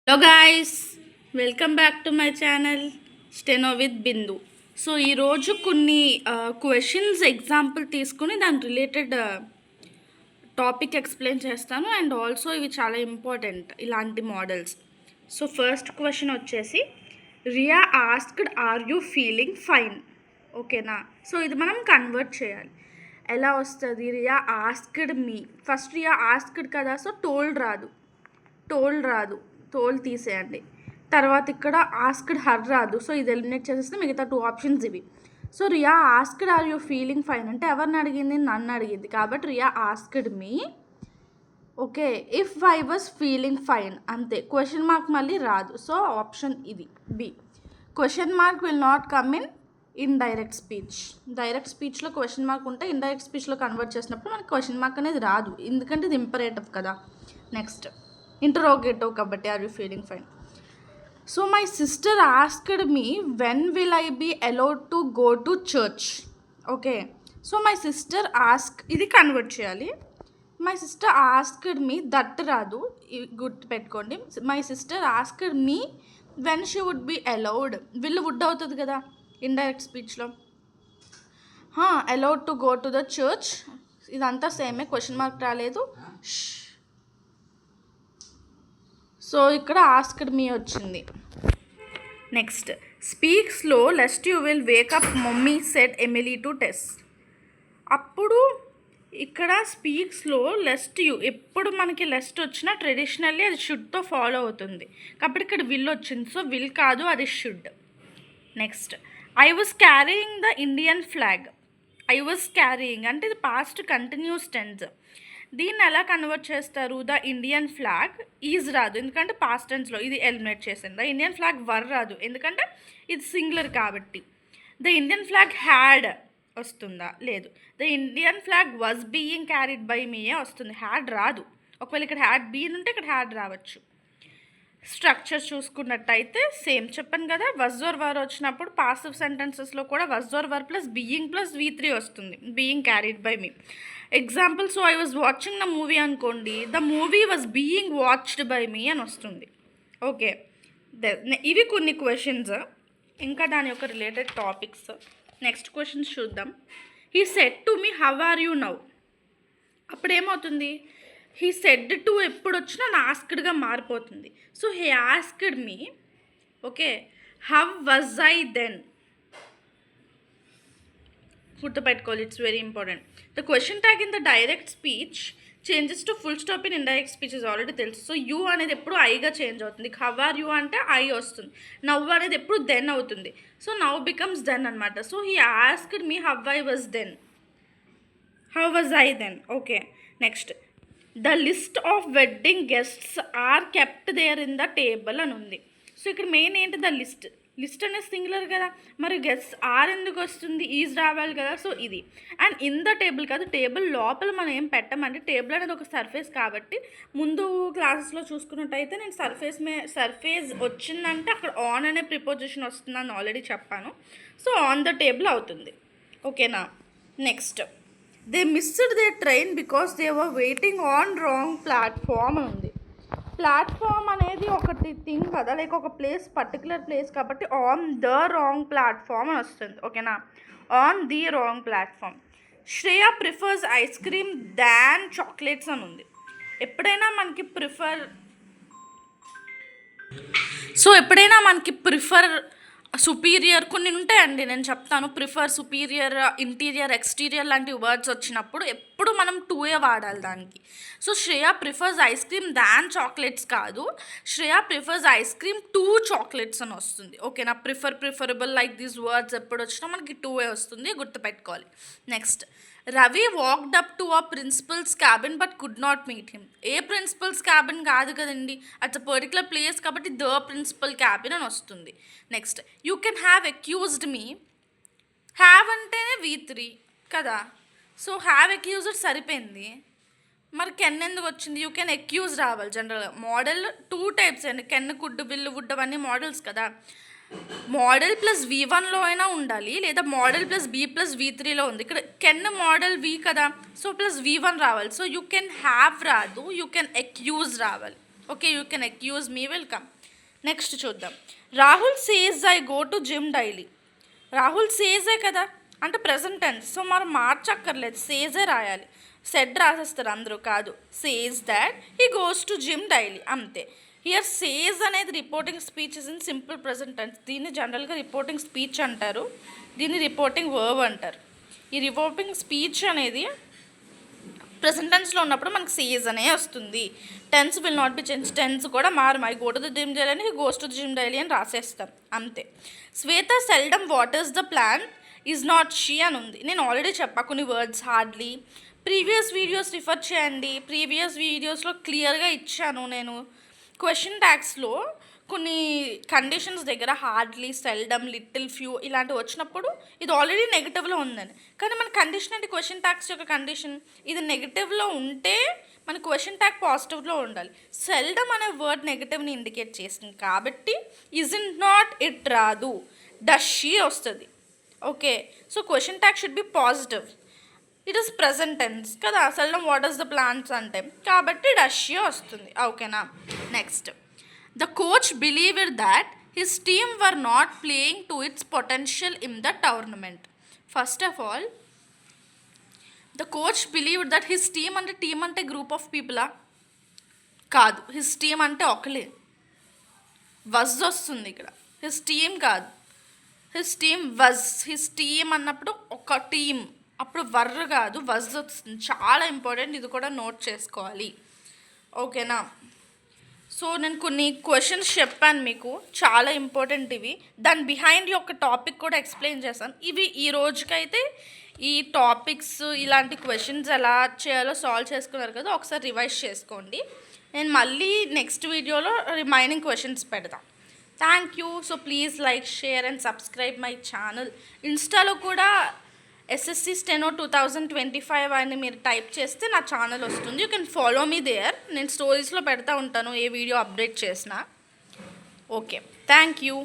Hello guys, welcome back to my channel steno with Bindu. So ఈరోజు కొన్ని questions example తీసుకుని దాని రిలేటెడ్ టాపిక్ ఎక్స్ప్లెయిన్ చేస్తాను. అండ్ ఆల్సో ఇవి చాలా ఇంపార్టెంట్ ఇలాంటి మోడల్స్. సో ఫస్ట్ క్వశ్చన్ వచ్చేసి, Riya asked are you feeling fine? ఓకేనా? సో ఇది మనం కన్వర్ట్ చేయాలి. ఎలా వస్తుంది? Riya asked me. First Riya asked కదా, సో టోల్డ్ రాదు, టోల్ తీసేయండి. తర్వాత ఇక్కడ ఆస్క్డ్ హర్ రాదు, సో ఇది ఎలిమినేట్ చేసేస్తే మిగతా 2 ఆప్షన్స్ ఇవి. So Riya asked are you feeling fine అంటే ఎవరిని అడిగింది? నన్ను అడిగింది. కాబట్టి Riya asked me. Okay, if I was feeling fine అంతే. క్వశ్చన్ మార్క్ మళ్ళీ రాదు. సో ఆప్షన్ ఇది B. Question mark will not come in direct speech. Direct స్పీచ్లో క్వశ్చన్ మార్క్ ఉంటే ఇండైరెక్ట్ స్పీచ్లో కన్వర్ట్ చేసినప్పుడు మనకి క్వశ్చన్ మార్క్ అనేది రాదు, ఎందుకంటే ఇది ఇంపరేటివ్ కదా. నెక్స్ట్ ఇంటరోగేటివ్ కాబట్టి are you feeling fine. So my sister asked me when will I be allowed to go to church. Okay, so my sister ask, ఇది కన్వర్ట్ చేయాలి. My sister asked me, that రాదు, గుర్తు పెట్టుకోండి. My sister asked me when she would be allowed. Would అవుతుంది కదా indirect స్పీచ్లో. Allowed to go to the church, ఇదంతా సేమే, క్వశ్చన్ మార్క్ రాలేదు. సో ఇక్కడ ఆస్క్డ్ మీ వచ్చింది. Next, speak slow lest you will wake up mummy said Emily to Tess. అప్పుడు ఇక్కడ స్పీక్ స్లో లెస్ట్ యూ, ఎప్పుడు మనకి లెస్ట్ వచ్చినా ట్రెడిషనల్లీ అది షుడ్తో ఫాలో అవుతుంది, కాబట్టి ఇక్కడ విల్ వచ్చింది. సో విల్ కాదు, అది should. Next, I was carrying the Indian flag. I was carrying అంటే ఇది పాస్ట్ కంటిన్యూస్ టెన్స్. దీన్ని ఎలా కన్వర్ట్ చేస్తారు? ద ఇండియన్ ఫ్లాగ్ ఈజ్ రాదు, ఎందుకంటే పాస్ట్ టెన్స్లో, ఇది ఎలిమినేట్ చేసింది. ద ఇండియన్ ఫ్లాగ్ వర్ రాదు, ఎందుకంటే ఇది సింగులర్ కాబట్టి. ద ఇండియన్ ఫ్లాగ్ హ్యాడ్ వస్తుందా? లేదు. The Indian flag was being carried by మీయే వస్తుంది, హ్యాడ్ రాదు. ఒకవేళ ఇక్కడ హ్యాడ్ బీన్ ఉంటే ఇక్కడ హ్యాడ్ రావచ్చు. స్ట్రక్చర్ చూసుకున్నట్టయితే సేమ్ చెప్పాను కదా, వజ్ ఆర్ వర్ వచ్చినప్పుడు పాసివ్ సెంటెన్సెస్లో కూడా was are were plus being plus V3 వస్తుంది, being carried by me. Example, so I was watching the movie అనుకోండి, the movie was being watched by me అని వస్తుంది. ఓకే, ఇవి కొన్ని క్వశ్చన్స్, ఇంకా దాని యొక్క రిలేటెడ్ టాపిక్స్. నెక్స్ట్ క్వశ్చన్స్ చూద్దాం. He said to me how are you now. అప్పుడు ఏమవుతుంది? హీ సెడ్ టు ఎప్పుడు వచ్చినా ఆస్క్డ్గా మారిపోతుంది. So he asked me. Okay, how was I then. గుర్తుపెట్టుకోవాలి, it's very important. The question tag in the direct speech changes to full stop in indirect speech is already తెలుసు. So you అనేది ఎప్పుడు ఐగా change అవుతుంది. How are you అంటే I వస్తుంది. Now అనేది ఎప్పుడు దెన్ అవుతుంది. సో నవ్ బికమ్స్ దెన్ అనమాట. So he asked me how I was then, how was I then. Okay, next, the list of wedding guests are kept there in the table అని ఉంది. So ఇక్కడ main ఏంటి? The list. List అనేది singular కదా, మరి guests are ఎందుకు వస్తుంది? Is రావాలి కదా. సో ఇది. అండ్ ఇన్ ద టేబుల్ కాదు, టేబుల్ లోపల మనం ఏం పెట్టమంటే, టేబుల్ అనేది ఒక సర్ఫేస్ కాబట్టి, ముందు క్లాసెస్లో చూసుకున్నట్టయితే నేను సర్ఫేస్ వచ్చిందంటే అక్కడ ఆన్ అనే ప్రిపోజిషన్ వస్తుందని ఆల్రెడీ చెప్పాను. సో ఆన్ ద టేబుల్ అవుతుంది. ఓకేనా? Next, they missed they train because they were waiting on wrong platform అని ఉంది. ప్లాట్ఫామ్ అనేది ఒకటి థింగ్ కదా, లైక్ ఒక ప్లేస్, పర్టికులర్ ప్లేస్ కాబట్టి ఆన్ ద రాంగ్ ప్లాట్ఫామ్ అని వస్తుంది. ఓకేనా? On the wrong platform. Shreya prefers ice cream than chocolates అని ఉంది. ఎప్పుడైనా మనకి ప్రిఫర్ సుపీరియర్ కొన్ని ఉంటాయండి, నేను చెప్తాను. ప్రిఫర్, సుపీరియర్, ఇంటీరియర్, ఎక్స్టీరియర్ లాంటి వర్డ్స్ వచ్చినప్పుడు ఎప్పుడు మనం 2A వాడాలి దానికి. So Shreya prefers ice cream than chocolates కాదు, Shreya prefers ice cream to chocolates అని వస్తుంది. ఓకేనా? ప్రిఫరబుల్ లైక్ దీస్ వర్డ్స్ ఎప్పుడు వచ్చినా మనకి 2A వస్తుంది, గుర్తుపెట్టుకోవాలి. Next, Ravi walked up to a principals cabin but could not meet him. A principals cabin కాదు కదండి, అట్స్ పర్టికులర్ ప్లేస్ కాబట్టి ద ప్రిన్సిపల్ క్యాబిన్ అని వస్తుంది. Next, you can have accused me. Have అంటేనే V3 కదా, సో హ్యావ్ అక్యూజ్డ్ సరిపోయింది. మరి can ఎందుకు వచ్చింది? యూ కెన్ అక్యూజ్ రావాలి. జనరల్గా మోడల్ 2 టైప్స్ అండి, కెన్, కుడ్, విల్, వుడ్ అవన్నీ మోడల్స్ కదా. మోడల్ ప్లస్ V1లో అయినా ఉండాలి, లేదా మోడల్ ప్లస్ B ప్లస్ V3లో ఉంది. ఇక్కడ కెన్ మోడల్ V కదా, సో ప్లస్ V1 రావాలి. సో యూ కెన్ హ్యావ్ రాదు, యూ కెన్ అక్యూజ్ రావాలి. Okay, you can accuse me, welcome. Next చూద్దాం. Rahul says I go to gym daily. Rahul సేజే కదా, అంటే ప్రజెంట్ టెన్స్, సో మనం మార్చక్కర్లేదు, సేజే రాయాలి. సెడ్ రాసేస్తారు అందరూ, కాదు, says that he goes to gym daily, అంతే. హియర్ సేజ్ అనేది reporting speech is in simple present tense. దీన్ని జనరల్గా రిపోర్టింగ్ స్పీచ్ అంటారు, దీన్ని రిపోర్టింగ్ వర్బ్ అంటారు. ఈ రిపోర్టింగ్ స్పీచ్ అనేది ప్రెసెంట్ టెన్స్లో ఉన్నప్పుడు మనకు సేజ్ అనే వస్తుంది. Tense will not be change, tense కూడా మారు, I go to the gym daily అని goes to the gym daily అని రాసేస్తాం, అంతే. Shweta seldom waters the plant is not she అని ఉంది. నేను ఆల్రెడీ చెప్పా కొన్ని words, hardly. Previous videos refer చేయండి, ప్రీవియస్ వీడియోస్లో క్లియర్గా ఇచ్చాను నేను. క్వశ్చన్ ట్యాగ్స్లో కొన్ని కండిషన్స్ దగ్గర హార్డ్లీ, సెల్డమ్, లిటిల్, ఫ్యూ ఇలాంటివి వచ్చినప్పుడు ఇది ఆల్రెడీ నెగిటివ్లో ఉందని, కానీ మన కండిషన్ అంటే క్వశ్చన్ ట్యాగ్స్ యొక్క కండిషన్ ఇది నెగిటివ్లో ఉంటే మన క్వశ్చన్ ట్యాగ్ పాజిటివ్లో ఉండాలి. సెల్డమ్ అనే వర్డ్ నెగిటివ్ని ఇండికేట్ చేస్తుంది కాబట్టి ఇజంట్ నాట్ ఇట్ రాదు, డస్ షీ వస్తుంది. Okay, so question tag should be positive. It is present tense కదా, సెల్డమ్ వాటర్స్ ద ప్లాంట్స్ అంటే, కాబట్టి డస్ షీ వస్తుంది. ఓకేనా. Next, the coach believed that his team were not playing to its potential in the tournament. First of all, the coach believed that his team అంటే team అంటే group of పీపులా కాదు, his team అంటే ఒకలే, was వస్తుంది ఇక్కడ, his team కాదు, his team was. His team అన్నప్పుడు ఒక team, అప్పుడు వర్ర కాదు, వజ్ వస్తుంది. చాలా ఇంపార్టెంట్, ఇది కూడా నోట్ చేసుకోవాలి. ఓకేనా. సో నేను కొన్ని క్వశ్చన్స్ చెప్పాను మీకు, చాలా ఇంపార్టెంట్ ఇవి. దాని బిహైండ్ యొక్క టాపిక్ కూడా ఎక్స్ప్లెయిన్ చేస్తాను. ఇవి ఈ రోజుకైతే ఈ టాపిక్స్, ఇలాంటి క్వశ్చన్స్ ఎలా చేయాలో సాల్వ్ చేసుకున్నారు కదా, ఒకసారి రివైజ్ చేసుకోండి. నేను మళ్ళీ నెక్స్ట్ వీడియోలో రిమైనింగ్ క్వశ్చన్స్ పెడతాను. Thank you. So please like, share and subscribe my channel. ఇన్స్టాలో కూడా ఎస్ఎస్సి స్టెనో 2025 అని మీరు టైప్ చేస్తే నా ఛానల్ వస్తుంది. You can follow me there. నేను స్టోరీస్లో పెడతా ఉంటాను ఏ వీడియో అప్డేట్ చేసినా. Okay, thank you.